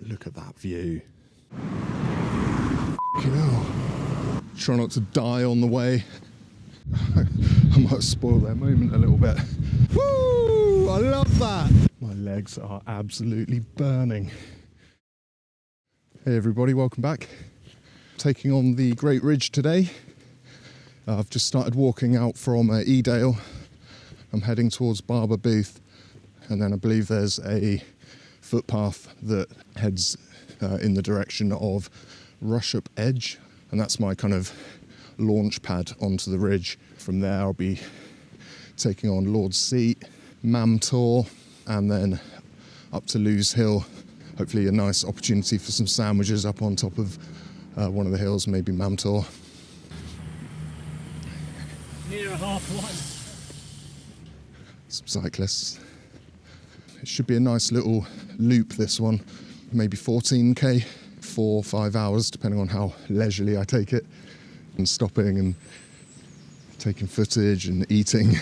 Look at that view. You know, try not to die on the way. I might have spoiled that moment a little bit. Woo! I love that. My legs are absolutely burning. Hey everybody, welcome back. Taking on the Great Ridge today. I've just started walking out from Edale. I'm heading towards Barber Booth, and then I believe there's a footpath that heads in the direction of Rushup Edge, and that's my kind of launch pad onto the ridge. From there I'll be taking on Lord's Seat, Mam Tor, and then up to Lewes Hill. Hopefully a nice opportunity for some sandwiches up on top of one of the hills, maybe Mam Tor. Near half-one. Some cyclists. It should be a nice little loop, this one. Maybe 14k, 4-5 hours, depending on how leisurely I take it. And stopping and taking footage and eating.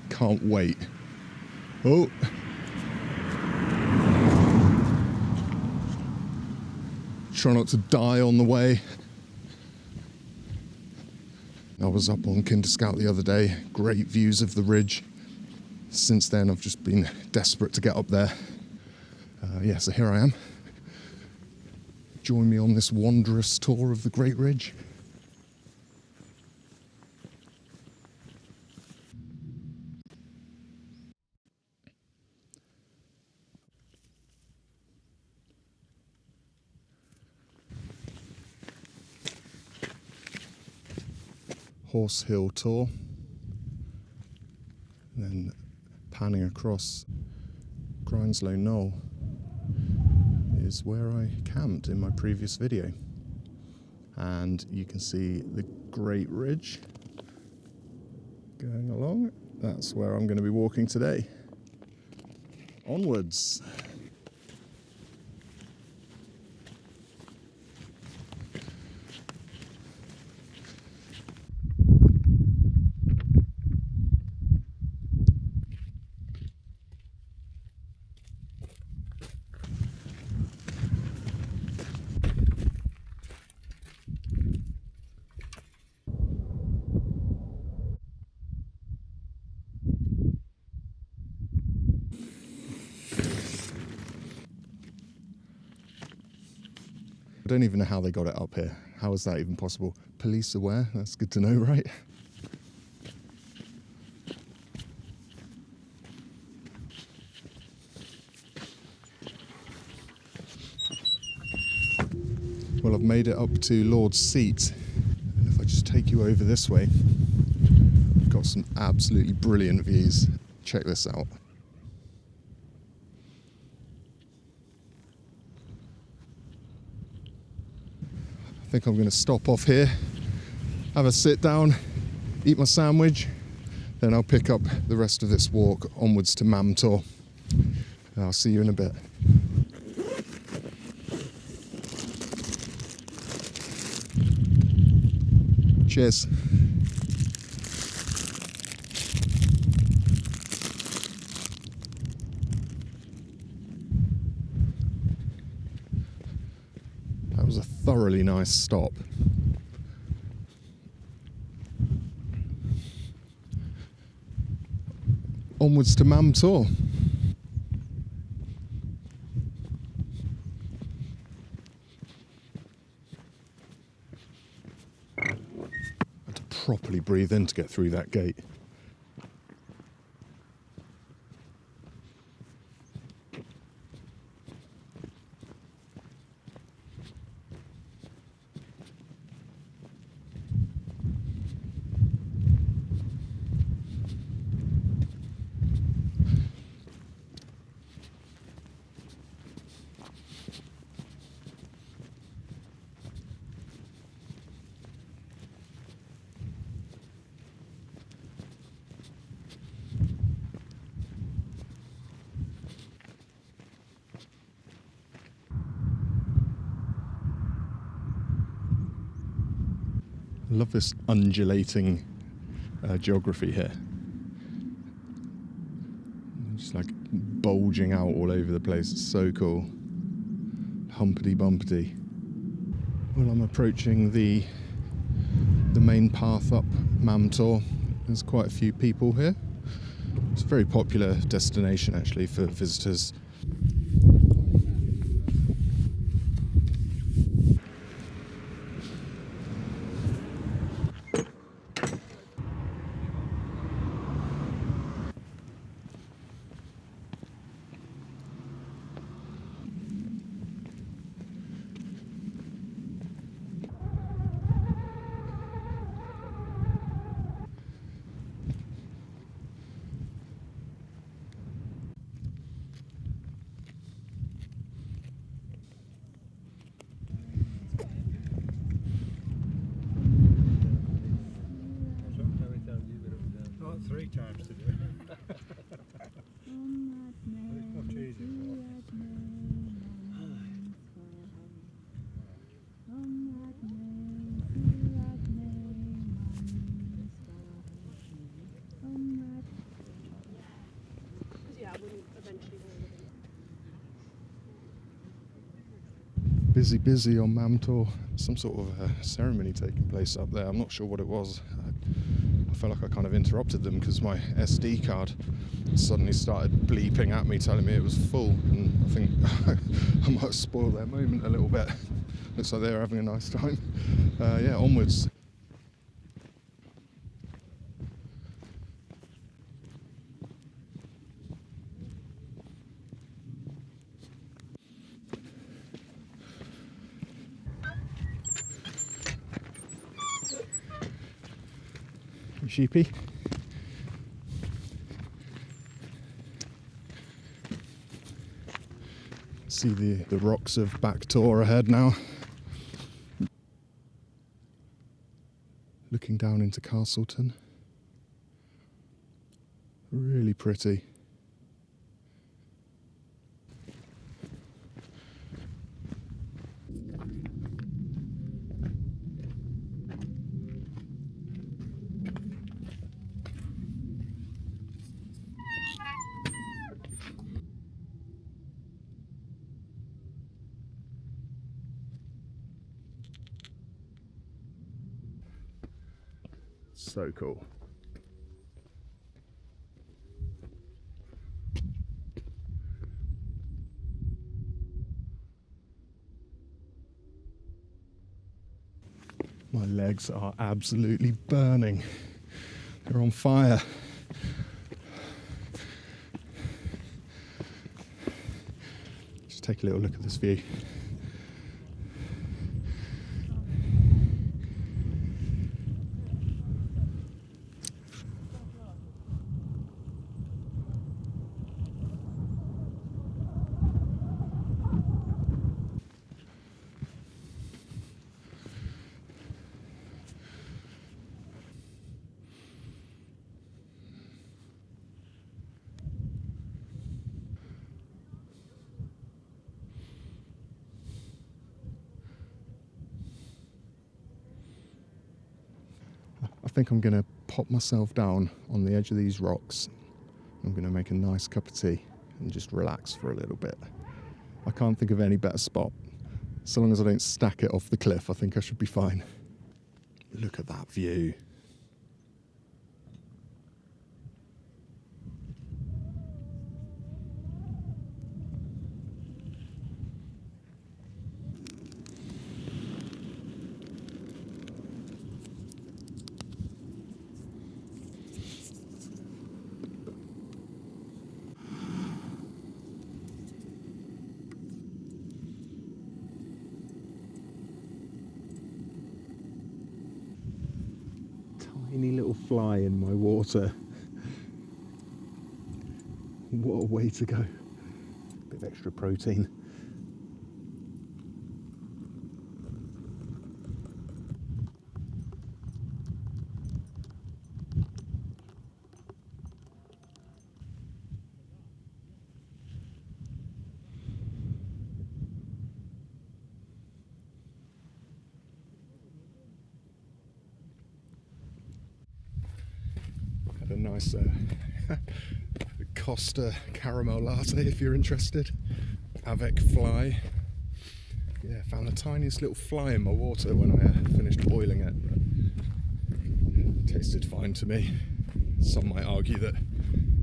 Can't wait. Oh. Try not to die on the way. I was up on Kinder Scout the other day. Great views of the ridge. Since then, I've just been desperate to get up there. Yeah, so here I am. Join me on this wondrous tour of the Great Ridge. Horse Hill Tour, and then panning across Grindslow Knoll is where I camped in my previous video, and you can see the Great Ridge going along. That's where I'm going to be walking today. Onwards. I don't even know how they got it up here. How is that even possible? Police aware? That's good to know, right? Well, I've made it up to Lord's Seat. And if I just take you over this way, I've got some absolutely brilliant views. Check this out. I think I'm going to stop off here, have a sit down, eat my sandwich, then I'll pick up the rest of this walk onwards to Mam Tor. I'll see you in a bit. Cheers. That was a thoroughly nice stop. Onwards to Mam Tor. I had to properly breathe in to get through that gate. I love this undulating geography here. Just like bulging out all over the place. It's so cool. humpity bumpity. Well, I'm approaching the main path up Mam Tor. There's quite a few people here. It's a very popular destination actually for visitors. Oh, 3 times to do it. It's not easy. Busy on Mam Tor. Some sort of ceremony taking place up there. I'm not sure what it was. I felt like I kind of interrupted them because my SD card suddenly started bleeping at me, telling me it was full, and I think I might have spoiled their moment a little bit. Looks like they were having a nice time. Yeah, onwards. Sheepy. See the rocks of Back Tor ahead now. Looking down into Castleton. Really pretty. So cool. My legs are absolutely burning. They're on fire. Just take a little look at this view. I think I'm going to pop myself down on the edge of these rocks. I'm going to make a nice cup of tea and just relax for a little bit. I can't think of any better spot. So long as I don't stack it off the cliff, I think I should be fine. Look at that view. Tiny little fly in my water. What a way to go. Bit of extra protein. Had a nice Costa caramel latte if you're interested. Avec fly. I found the tiniest little fly in my water when I finished boiling it. It tasted fine to me. Some might argue that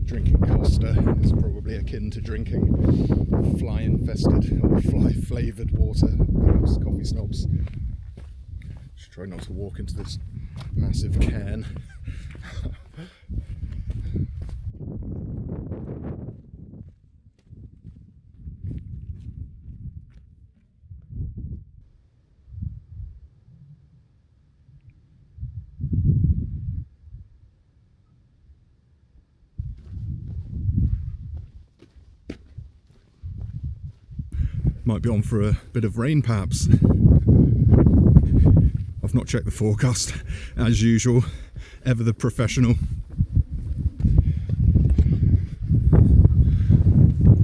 drinking Costa is probably akin to drinking fly-infested or fly-flavoured water. Perhaps coffee snobs. Just try not to walk into this massive cairn. Might be on for a bit of rain perhaps. I've not checked the forecast as usual, ever the professional.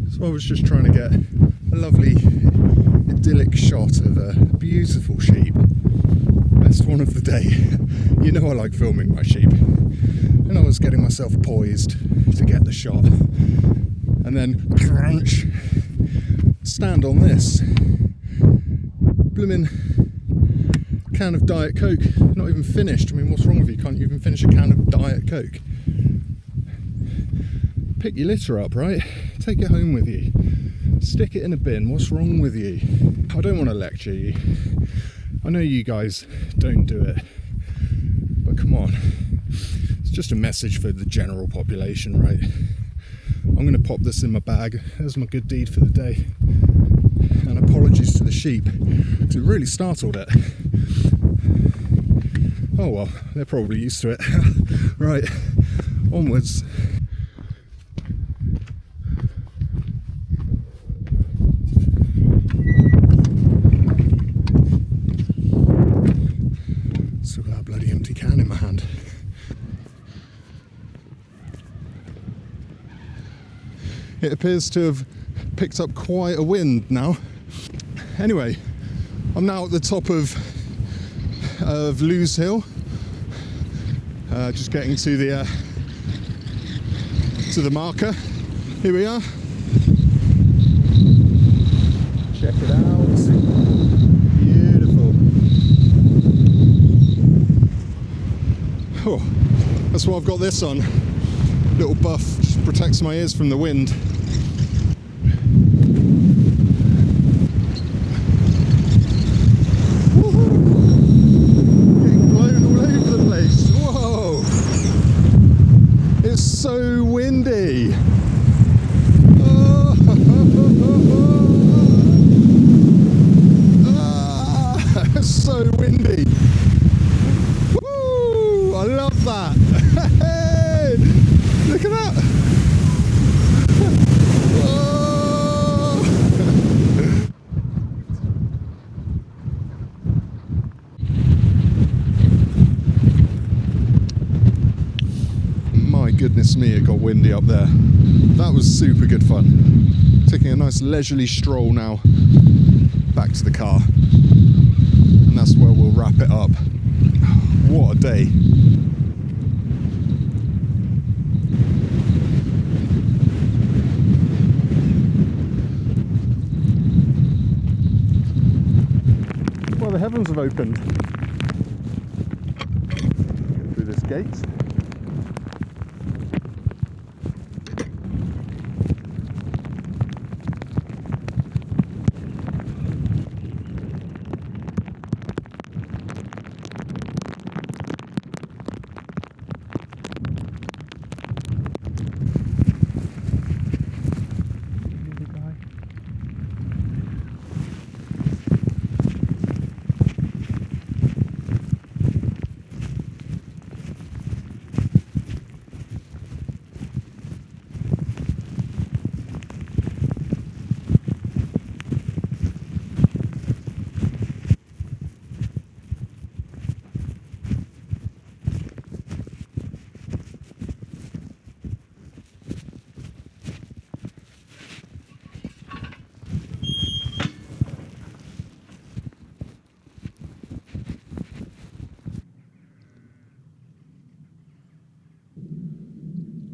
So I was just trying to get a lovely idyllic shot of a beautiful sheep. Best one of the day. You know I like filming my sheep. And I was getting myself poised to get the shot. And then crunch. Stand on this blooming can of Diet Coke, not even finished. I mean, what's wrong with you? Can't you even finish a can of Diet Coke? Pick your litter up, right? Take it home with you. Stick it in a bin. What's wrong with you? I don't want to lecture you. I know you guys don't do it, but come on. It's just a message for the general population, right? I'm going to pop this in my bag as my good deed for the day. And apologies to the sheep, because it really startled it. Oh well, they're probably used to it. Right, onwards. Still got that bloody empty can in my hand. It appears to have picked up quite a wind now. Anyway, I'm now at the top of Lewes Hill. Just getting to the marker. Here we are. Check it out. Beautiful. Oh, that's why I've got this on. Little buff, just protects my ears from the wind. So windy. It's so windy. Woo! I love that. Hey! Look at that. Whoa! My goodness me, it got windy up there. That was super good fun. Taking a nice leisurely stroll now back to the car. And that's where we'll wrap it up. What a day. Well, the heavens have opened. Get through this gate.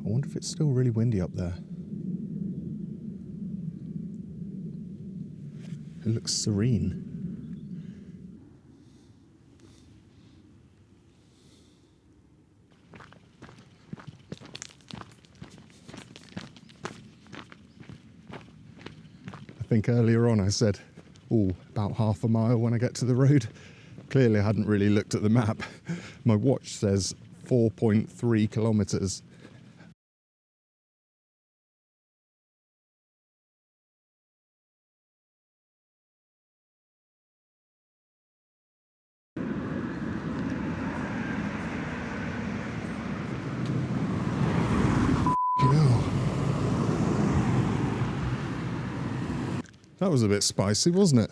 I wonder if it's still really windy up there. It looks serene. think earlier on I said, oh, about half a mile when I get to the road. Clearly I hadn't really looked at the map. My watch says 4.3 kilometres. That was a bit spicy, wasn't it?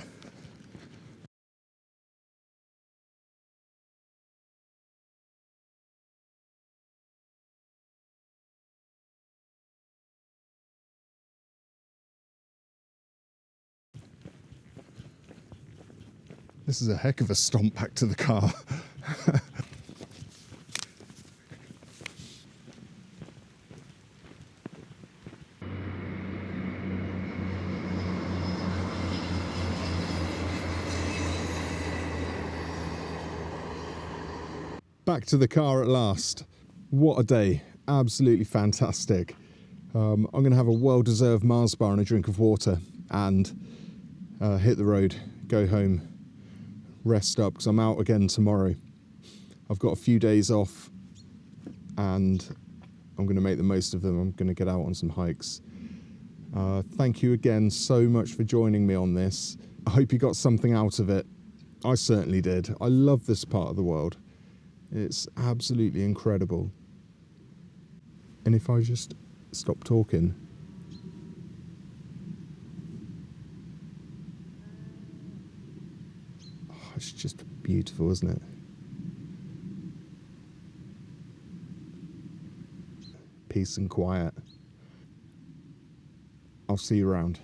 This is a heck of a stomp back to the car. Back to the car at last. What a day. Absolutely fantastic. I'm going to have a well-deserved Mars bar and a drink of water and hit the road, go home, rest up because I'm out again tomorrow. I've got a few days off and I'm going to make the most of them. I'm going to get out on some hikes. Thank you again so much for joining me on this. I hope you got something out of it. I certainly did. I love this part of the world. It's absolutely incredible. And if I just stop talking. Oh, it's just beautiful, isn't it? Peace and quiet. I'll see you around.